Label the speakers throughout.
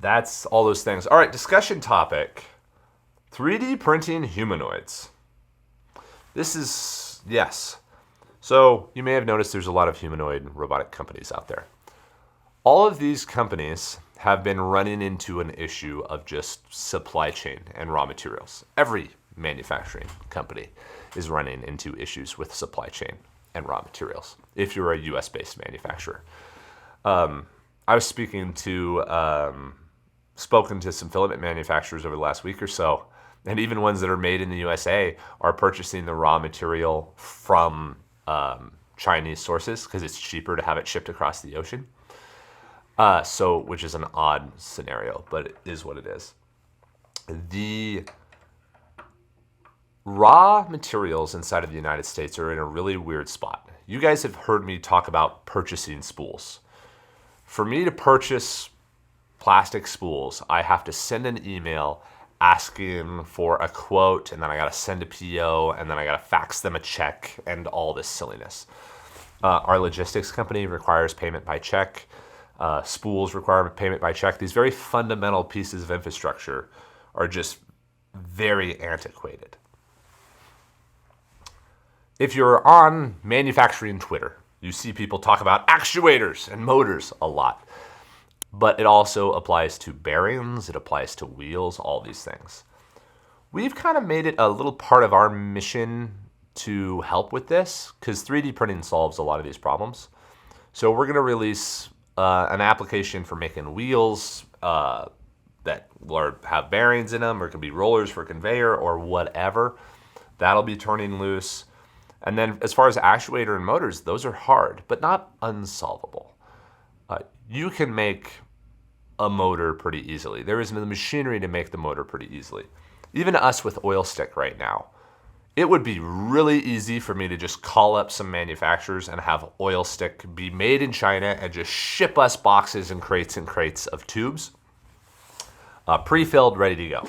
Speaker 1: that's all those things. All right, discussion topic. 3D printing humanoids. This is, yes. So you may have noticed there's a lot of humanoid robotic companies out there. All of these companies have been running into an issue of just supply chain and raw materials. Every manufacturing company is running into issues with supply chain and raw materials if you're a US-based manufacturer. I was spoken to some filament manufacturers over the last week or so, and even ones that are made in the USA are purchasing the raw material from Chinese sources because it's cheaper to have it shipped across the ocean. Which is an odd scenario, but it is what it is. The raw materials inside of the United States are in a really weird spot. You guys have heard me talk about purchasing spools. For me to purchase plastic spools, I have to send an email asking for a quote, and then I got to send a PO, and then I got to fax them a check, and all this silliness. Our logistics company requires payment by check. Spools require payment by check. These very fundamental pieces of infrastructure are just very antiquated. If you're on manufacturing Twitter, you see people talk about actuators and motors a lot. But it also applies to bearings, it applies to wheels, all these things. We've kind of made it a little part of our mission to help with this because 3D printing solves a lot of these problems. So we're going to release an application for making wheels that will have bearings in them, or it could be rollers for conveyor or whatever. That'll be turning loose. And then as far as actuator and motors, those are hard, but not unsolvable. You can make a motor pretty easily. There is the machinery to make the motor pretty easily. Even us with oil stick right now, it would be really easy for me to just call up some manufacturers and have oil stick be made in China and just ship us boxes and crates of tubes, pre-filled, ready to go.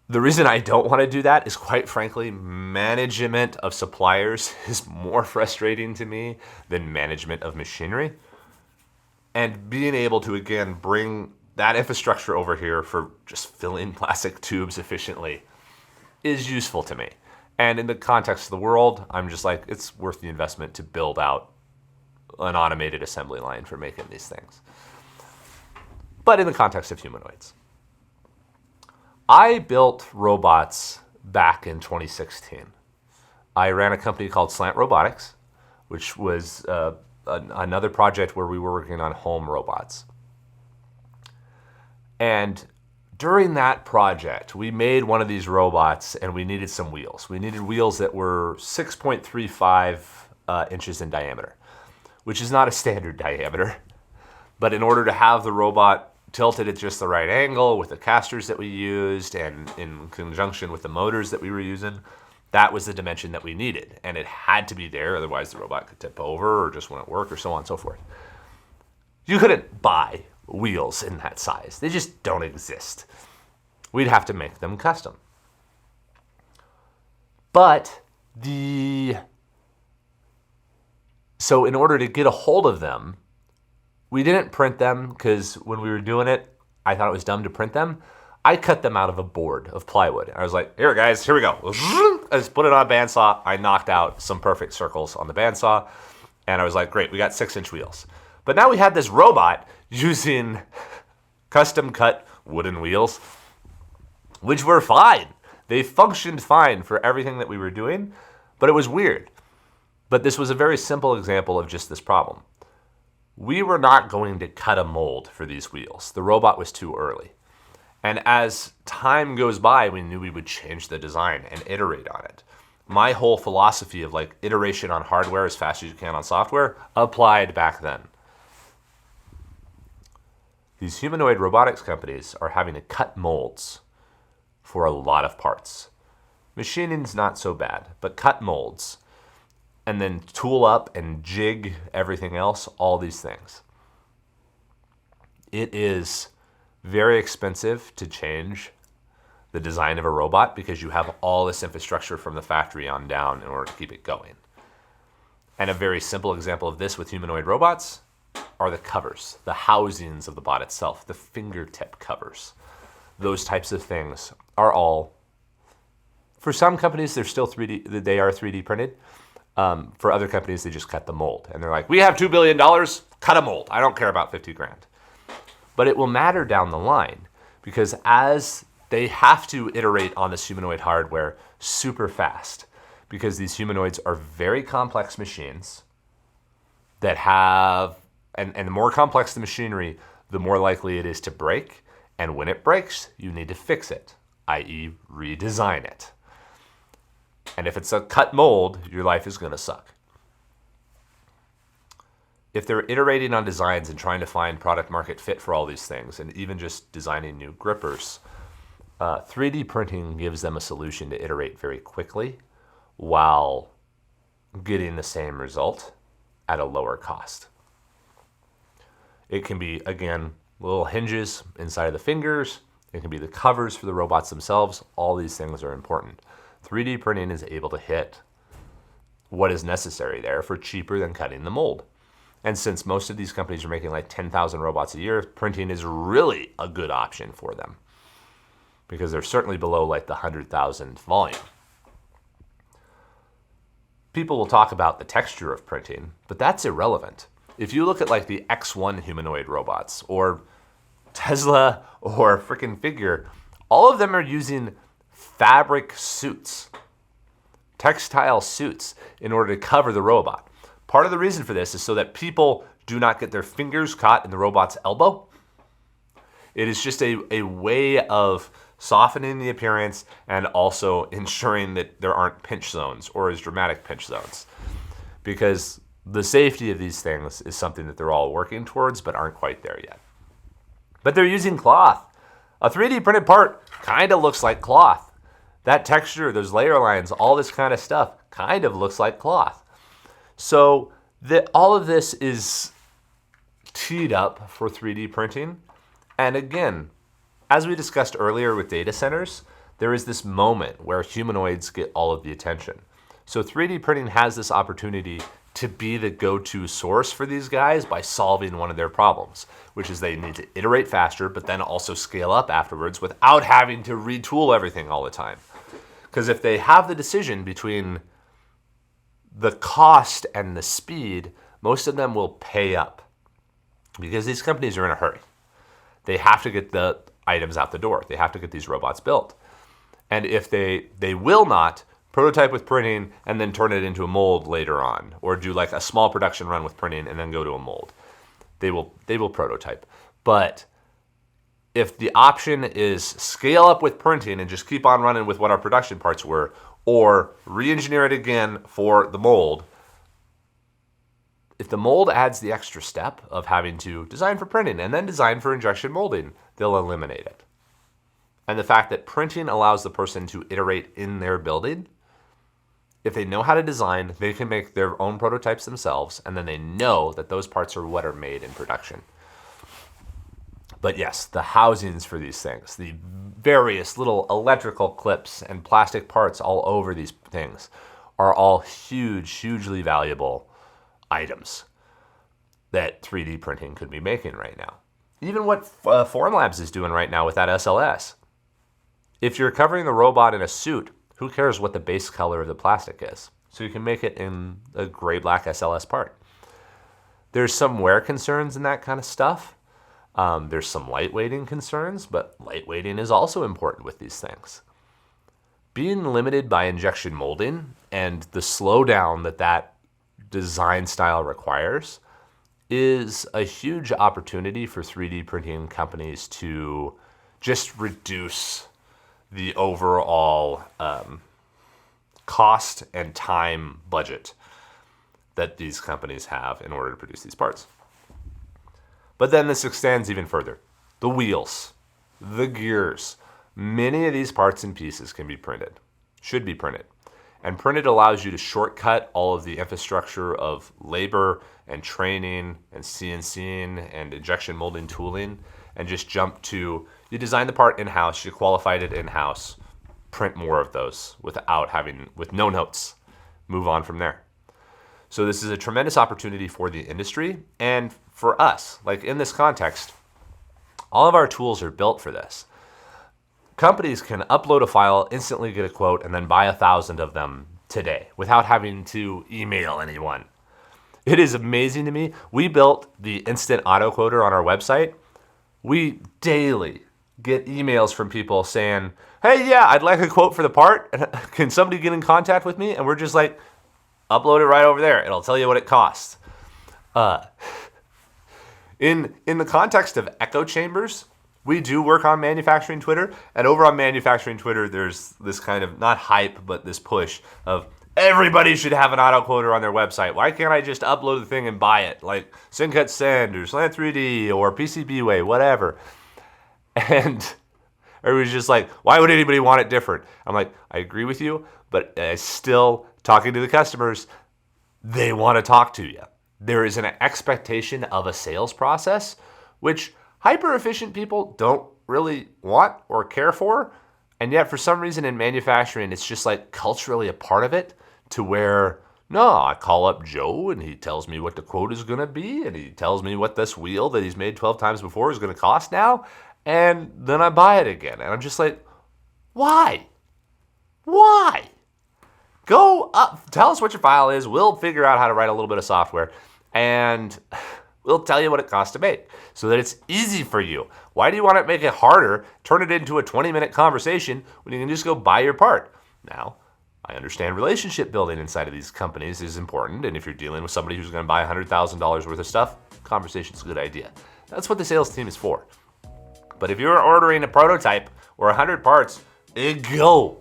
Speaker 1: The reason I don't want to do that is, quite frankly, management of suppliers is more frustrating to me than management of machinery. And being able to, again, bring that infrastructure over here for just filling plastic tubes efficiently is useful to me. And in the context of the world, I'm just like, it's worth the investment to build out an automated assembly line for making these things. But in the context of humanoids, I built robots back in 2016. I ran a company called Slant Robotics, which was another project where we were working on home robots. And during that project, we made one of these robots and we needed some wheels. We needed wheels that were 6.35 inches in diameter, which is not a standard diameter. But in order to have the robot tilted at just the right angle with the casters that we used and in conjunction with the motors that we were using, that was the dimension that we needed. And it had to be there, otherwise the robot could tip over or just wouldn't work or so on and so forth. You couldn't buy wheels in that size. They just don't exist. We'd have to make them custom. So in order to get a hold of them, we didn't print them because when we were doing it, I thought it was dumb to print them. I cut them out of a board of plywood. I was like, here guys, here we go. I just put it on a bandsaw. I knocked out some perfect circles on the bandsaw. And I was like, great, we got 6-inch wheels. But now we had this robot using custom cut wooden wheels, which were fine. They functioned fine for everything that we were doing, but it was weird. But this was a very simple example of just this problem. We were not going to cut a mold for these wheels. The robot was too early. And as time goes by, we knew we would change the design and iterate on it. My whole philosophy of like iteration on hardware as fast as you can on software applied back then. These humanoid robotics companies are having to cut molds for a lot of parts. Machining's not so bad, but cut molds and then tool up and jig everything else, all these things. It is very expensive to change the design of a robot because you have all this infrastructure from the factory on down in order to keep it going. And a very simple example of this with humanoid robots are the covers, the housings of the bot itself, the fingertip covers. Those types of things are all, for some companies, they're still 3D, they are 3D printed. For other companies, they just cut the mold. And they're like, we have $2 billion, cut a mold. I don't care about 50 grand. But it will matter down the line because as they have to iterate on this humanoid hardware super fast, because these humanoids are very complex machines that have, and the more complex the machinery, the more likely it is to break. And when it breaks, you need to fix it, i.e. redesign it. And if it's a cut mold, your life is going to suck. If they're iterating on designs and trying to find product market fit for all these things, and even just designing new grippers, 3D printing gives them a solution to iterate very quickly while getting the same result at a lower cost. It can be, again, little hinges inside of the fingers. It can be the covers for the robots themselves. All these things are important. 3D printing is able to hit what is necessary there for cheaper than cutting the mold. And since most of these companies are making like 10,000 robots a year, printing is really a good option for them because they're certainly below like the 100,000 volume. People will talk about the texture of printing, but that's irrelevant. If you look at like the X1 humanoid robots or Tesla or frickin' Figure, all of them are using fabric suits, textile suits in order to cover the robot. Part of the reason for this is so that people do not get their fingers caught in the robot's elbow. It is just a way of softening the appearance and also ensuring that there aren't pinch zones or as dramatic pinch zones. Because the safety of these things is something that they're all working towards but aren't quite there yet. But they're using cloth. A 3D printed part kind of looks like cloth. That texture, those layer lines, all this kind of stuff kind of looks like cloth. So all of this is teed up for 3D printing. And again, as we discussed earlier with data centers, there is this moment where humanoids get all of the attention. So 3D printing has this opportunity to be the go-to source for these guys by solving one of their problems, which is they need to iterate faster, but then also scale up afterwards without having to retool everything all the time. Because if they have the decision between the cost and the speed, most of them will pay up because these companies are in a hurry. They have to get the items out the door. They have to get these robots built. And if they will not prototype with printing and then turn it into a mold later on, or do like a small production run with printing and then go to a mold, they will prototype. But if the option is scale up with printing and just keep on running with what our production parts were, or re-engineer it again for the mold, if the mold adds the extra step of having to design for printing and then design for injection molding, they'll eliminate it. And the fact that printing allows the person to iterate in their building, if they know how to design, they can make their own prototypes themselves, and then they know that those parts are what are made in production. But yes, the housings for these things, the various little electrical clips and plastic parts all over these things are all hugely valuable items that 3D printing could be making right now. Even what Formlabs is doing right now with that SLS. If you're covering the robot in a suit, who cares what the base color of the plastic is? So you can make it in a gray-black SLS part. There's some wear concerns in that kind of stuff. There's some lightweighting concerns, but lightweighting is also important with these things. Being limited by injection molding and the slowdown that design style requires is a huge opportunity for 3D printing companies to just reduce the overall cost and time budget that these companies have in order to produce these parts. But then this extends even further. The wheels, the gears, many of these parts and pieces can be printed, should be printed. And printed allows you to shortcut all of the infrastructure of labor and training and CNCing and injection molding tooling and just jump to, you design the part in-house, you qualified it in-house, print more of those with no notes, move on from there. So this is a tremendous opportunity for the industry and for us, like in this context, all of our tools are built for this. Companies can upload a file, instantly get a quote, and then buy 1,000 of them today without having to email anyone. It is amazing to me. We built the instant auto quoter on our website. We daily get emails from people saying, hey, yeah, I'd like a quote for the part. Can somebody get in contact with me? And we're just like, upload it right over there. It'll tell you what it costs. In the context of echo chambers, we do work on manufacturing Twitter. And over on manufacturing Twitter, there's this kind of, not hype, but this push of everybody should have an auto quoter on their website. Why can't I just upload the thing and buy it? Like Syncut Send or Slant 3D or PCBWay, whatever. And everybody's just like, why would anybody want it different? I'm like, I agree with you, but still talking to the customers, they want to talk to you. There is an expectation of a sales process, which hyper efficient people don't really want or care for. And yet for some reason in manufacturing, it's just like culturally a part of it to where, no, I call up Joe and he tells me what the quote is going to be. And he tells me what this wheel that he's made 12 times before is going to cost now. And then I buy it again. And I'm just like, why? Why? Go up, tell us what your file is. We'll figure out how to write a little bit of software. And we'll tell you what it costs to make so that it's easy for you. Why do you want to make it harder, turn it into a 20-minute conversation when you can just go buy your part? Now, I understand relationship building inside of these companies is important. And if you're dealing with somebody who's going to buy $100,000 worth of stuff, conversation's a good idea. That's what the sales team is for. But if you're ordering a prototype or 100 parts, go.